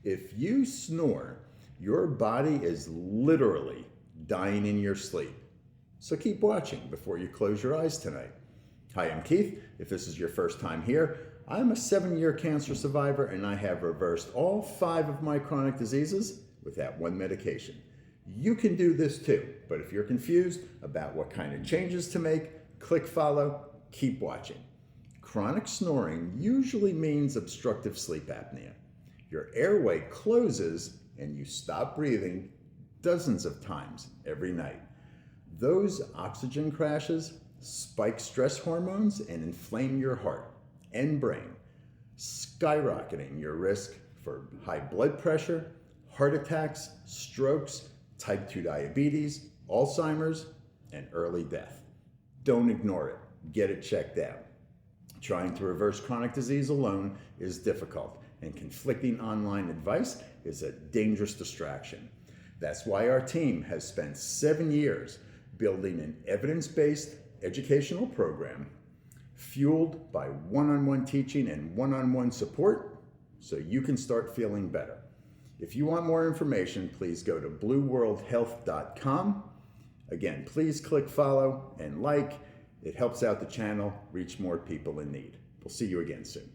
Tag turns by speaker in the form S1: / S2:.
S1: If you snore, your body is literally dying in your sleep. So keep watching before you close your eyes tonight. Hi, I'm Keith. If this is your first time here, I'm a 7-year cancer survivor and I have reversed all 5 of my chronic diseases with that one medication. You can do this too, but if you're confused about what kind of changes to make, click follow, keep watching. Chronic snoring usually means obstructive sleep apnea. Your airway closes and you stop breathing dozens of times every night. Those oxygen crashes spike stress hormones and inflame your heart and brain, skyrocketing your risk for high blood pressure, heart attacks, strokes, type 2 diabetes, Alzheimer's, and early death. Don't ignore it. Get it checked out. Trying to reverse chronic disease alone is difficult, and conflicting online advice is a dangerous distraction. That's why our team has spent 7 years building an evidence-based educational program fueled by one-on-one teaching and one-on-one support so you can start feeling better. If you want more information, please go to blueworldhealth.com. Again, please click follow and like. It helps out the channel reach more people in need. We'll see you again soon.